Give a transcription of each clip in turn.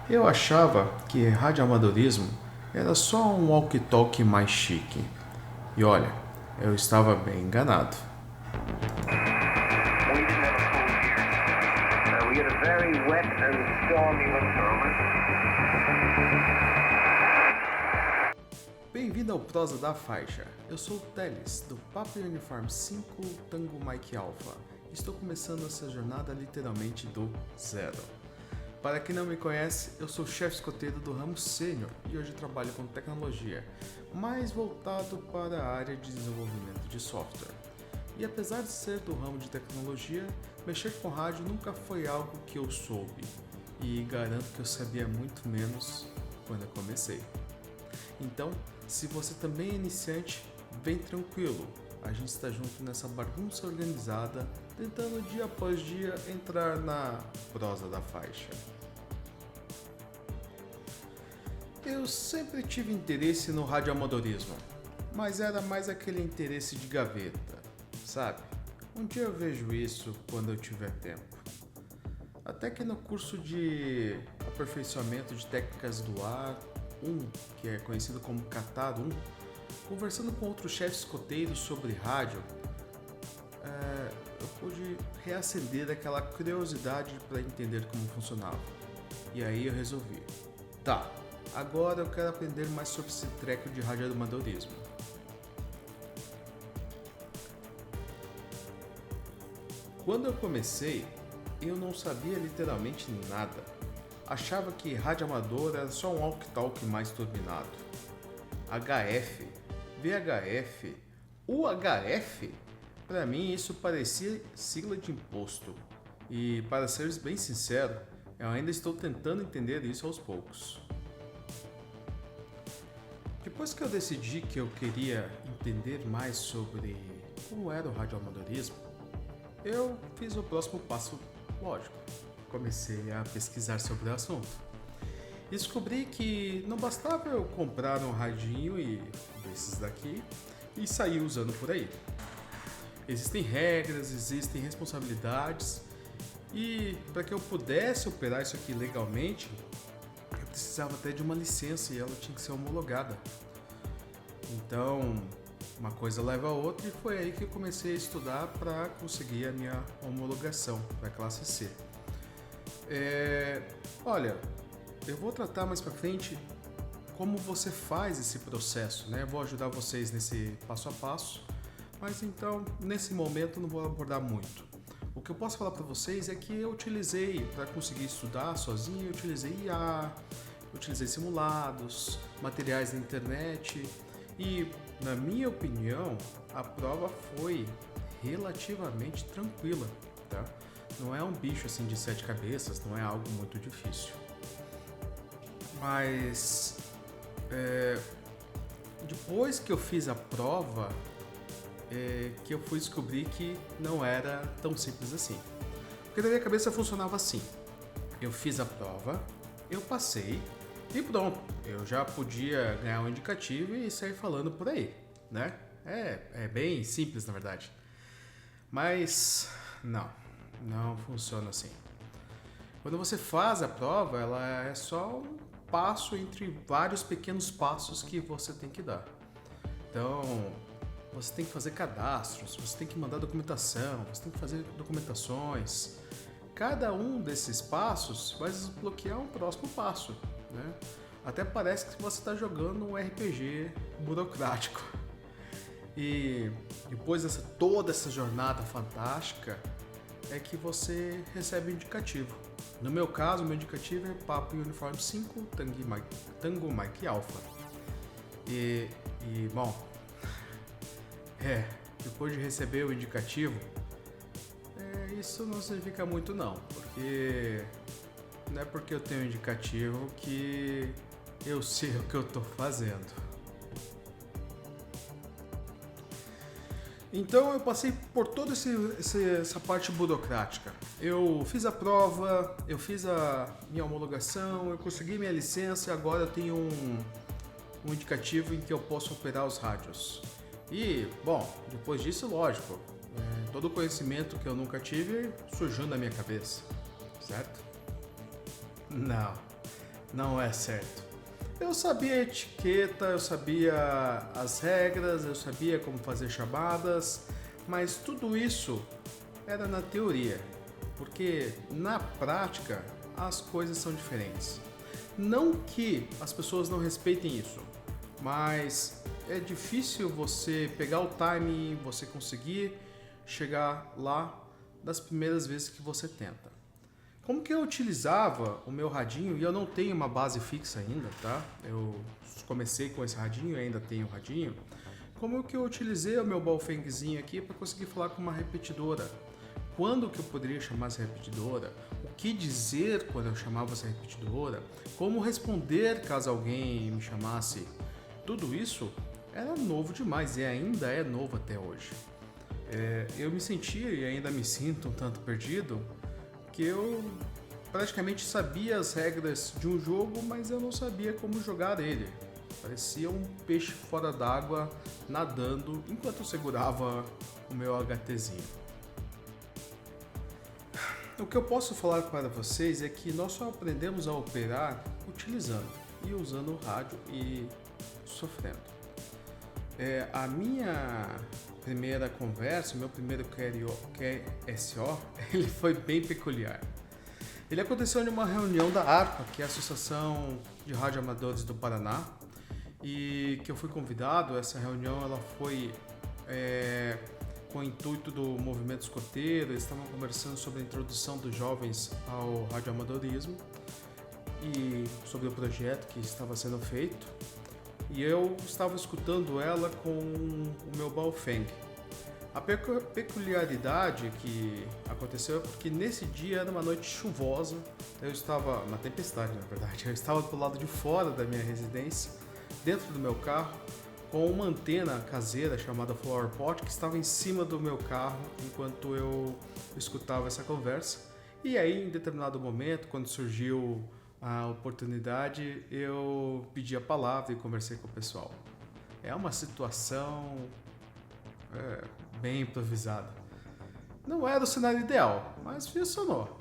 Eu achava que radioamadorismo era só um walkie-talkie mais chique. E olha, eu estava bem enganado. We've never called here. We had a very wet and stormy winter over. Bem-vindo ao Prosa da Faixa. Eu sou o Teles, do Papa Uniform 5 Tango Mike Alpha. Estou começando essa jornada literalmente do zero. Para quem não me conhece, eu sou chefe escoteiro do ramo sênior e hoje trabalho com tecnologia, mais voltado para a área de desenvolvimento de software. E apesar de ser do ramo de tecnologia, mexer com rádio nunca foi algo que eu soube, e garanto que eu sabia muito menos quando eu comecei. Então, se você também é iniciante, vem tranquilo, a gente está junto nessa bagunça organizada, tentando dia após dia entrar na prosa da faixa. Eu sempre tive interesse no radioamadorismo, mas era mais aquele interesse de gaveta, sabe? Um dia eu vejo isso quando eu tiver tempo. Até que no curso de aperfeiçoamento de técnicas do ar, que é conhecido como Catado 1, conversando com outros chefes escoteiros sobre rádio, eu pude reacender aquela curiosidade para entender como funcionava. E aí eu resolvi, tá, agora eu quero aprender mais sobre esse treco de radioamadorismo. Quando eu comecei, eu não sabia literalmente nada. Achava que rádio amador era só um walkie-talkie mais turbinado. HF, VHF, UHF? Para mim isso parecia sigla de imposto. E para ser bem sincero, eu ainda estou tentando entender isso aos poucos. Depois que eu decidi que eu queria entender mais sobre como era o radioamadorismo, eu fiz o próximo passo lógico. Comecei a pesquisar sobre o assunto. Descobri que não bastava eu comprar um radinho desses daqui e sair usando por aí. Existem regras, existem responsabilidades e para que eu pudesse operar isso aqui legalmente, eu precisava até de uma licença e ela tinha que ser homologada. Então, uma coisa leva a outra e foi aí que eu comecei a estudar para conseguir a minha homologação para a classe C. Olha, eu vou tratar mais para frente como você faz esse processo, né? Eu vou ajudar vocês nesse passo a passo, mas então nesse momento não vou abordar muito. O que eu posso falar para vocês é que eu utilizei para conseguir estudar sozinho, eu utilizei IA, utilizei simulados, materiais na internet e, na minha opinião, a prova foi relativamente tranquila, tá? Não é um bicho assim de 7 cabeças, não é algo muito difícil. Mas depois que eu fiz a prova, que eu fui descobrir que não era tão simples assim. Porque na minha cabeça funcionava assim. Eu fiz a prova, eu passei e pronto. Eu já podia ganhar um indicativo e sair falando por aí, né? É bem simples na verdade. Mas não funciona assim. Quando você faz a prova, ela é só um passo entre vários pequenos passos que você tem que dar. Então, você tem que fazer cadastros, você tem que mandar documentação, você tem que fazer documentações. Cada um desses passos vai desbloquear um próximo passo, né? Até parece que você está jogando um RPG burocrático. E depois de toda essa jornada fantástica, é que você recebe o indicativo. No meu caso, o meu indicativo é Papa Uniform 5 Tango Mike Alpha. Bom, depois de receber o indicativo, isso não significa muito não, porque não é porque eu tenho um indicativo que eu sei o que eu estou fazendo. Então eu passei por toda essa parte burocrática. Eu fiz a prova, eu fiz a minha homologação, eu consegui minha licença e agora eu tenho um indicativo em que eu posso operar os rádios. E, bom, depois disso, lógico, todo o conhecimento que eu nunca tive surgiu na minha cabeça, certo? Não, não é certo. Eu sabia a etiqueta, eu sabia as regras, eu sabia como fazer chamadas, mas tudo isso era na teoria, porque na prática as coisas são diferentes. Não que as pessoas não respeitem isso, mas é difícil você pegar o timing, você conseguir chegar lá das primeiras vezes que você tenta. Como que eu utilizava o meu radinho, e eu não tenho uma base fixa ainda, tá? Eu comecei com esse radinho e ainda tenho o radinho. Como que eu utilizei o meu Baofengzinho aqui para conseguir falar com uma repetidora? Quando que eu poderia chamar essa repetidora? O que dizer quando eu chamava essa repetidora? Como responder caso alguém me chamasse? Tudo isso era novo demais e ainda é novo até hoje. Eu me sentia e ainda me sinto um tanto perdido, que eu praticamente sabia as regras de um jogo, mas eu não sabia como jogar ele. Parecia um peixe fora d'água nadando enquanto eu segurava o meu HTzinho. O que eu posso falar para vocês é que nós só aprendemos a operar utilizando e usando o rádio e sofrendo. A minha primeira conversa, o meu primeiro QSO, ele foi bem peculiar. Ele aconteceu em uma reunião da ARPA, que é a Associação de Radioamadores do Paraná, e que eu fui convidado. Essa reunião ela foi com o intuito do movimento escoteiro. Eles estavam conversando sobre a introdução dos jovens ao radioamadorismo e sobre o projeto que estava sendo feito. E eu estava escutando ela com o meu Baofeng. A peculiaridade que aconteceu é porque nesse dia era uma noite chuvosa, eu estava, uma tempestade na verdade, eu estava do lado de fora da minha residência, dentro do meu carro, com uma antena caseira chamada Flowerpot que estava em cima do meu carro enquanto eu escutava essa conversa. E aí, em determinado momento, quando surgiu a oportunidade, eu pedi a palavra e conversei com o pessoal. É uma situação bem improvisada. Não era o cenário ideal, mas funcionou.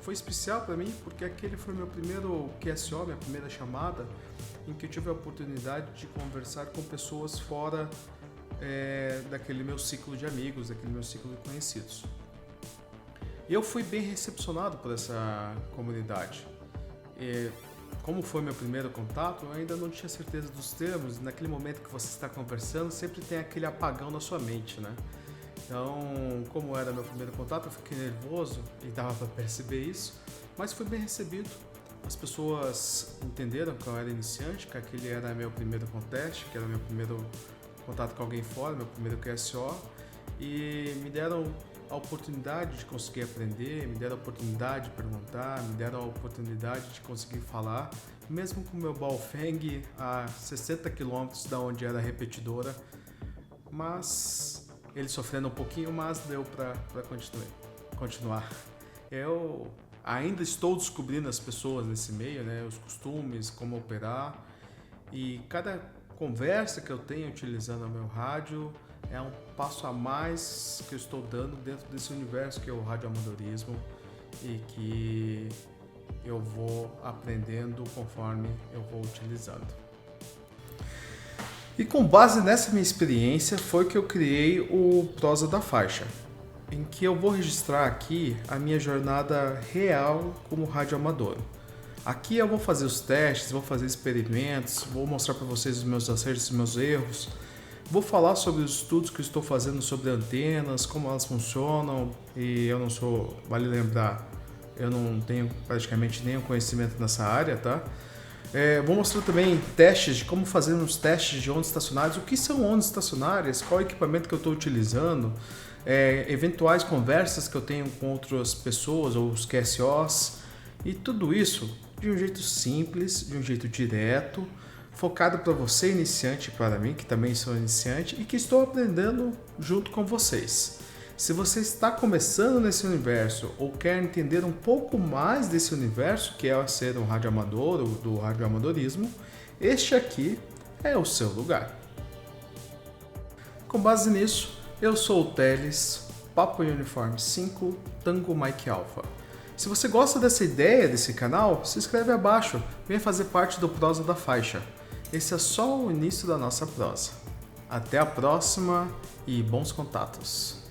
Foi especial para mim porque aquele foi meu primeiro QSO, minha primeira chamada, em que eu tive a oportunidade de conversar com pessoas fora daquele meu ciclo de amigos, daquele meu ciclo de conhecidos. Eu fui bem recepcionado por essa comunidade. Como foi meu primeiro contato, eu ainda não tinha certeza dos termos. Naquele momento que você está conversando, sempre tem aquele apagão na sua mente, né? Então, como era meu primeiro contato, eu fiquei nervoso e dava para perceber isso, mas fui bem recebido. As pessoas entenderam que eu era iniciante, que aquele era meu primeiro contest, que era meu primeiro contato com alguém fora, meu primeiro QSO, e me deram a oportunidade de conseguir aprender, me deram a oportunidade de perguntar, me deram a oportunidade de conseguir falar, mesmo com o meu Baofeng a 60 km da onde era a repetidora, mas ele sofrendo um pouquinho, mas deu para continuar. Eu ainda estou descobrindo as pessoas nesse meio, né, os costumes, como operar, e cada conversa que eu tenho utilizando o meu rádio é um passo a mais que eu estou dando dentro desse universo que é o radioamadorismo e que eu vou aprendendo conforme eu vou utilizando. E com base nessa minha experiência foi que eu criei o Prosa da Faixa, em que eu vou registrar aqui a minha jornada real como radioamador. Aqui eu vou fazer os testes, vou fazer experimentos, vou mostrar para vocês os meus acertos e os meus erros. Vou falar sobre os estudos que eu estou fazendo sobre antenas, como elas funcionam, e eu não sou, vale lembrar, eu não tenho praticamente nenhum conhecimento nessa área, tá? Vou mostrar também testes de como fazer uns testes de ondas estacionárias, o que são ondas estacionárias, qual equipamento que eu estou utilizando, eventuais conversas que eu tenho com outras pessoas ou os QSOs, e tudo isso de um jeito simples, de um jeito direto, focado para você iniciante, para mim que também sou iniciante e que estou aprendendo junto com vocês. Se você está começando nesse universo ou quer entender um pouco mais desse universo, que é ser um radioamador ou do radioamadorismo, este aqui é o seu lugar. Com base nisso, eu sou o Teles, Papa Uniforme 5, Tango Mike Alpha. Se você gosta dessa ideia desse canal, se inscreve abaixo, venha fazer parte do Prosa da Faixa. Esse é só o início da nossa prosa. Até a próxima e bons contatos!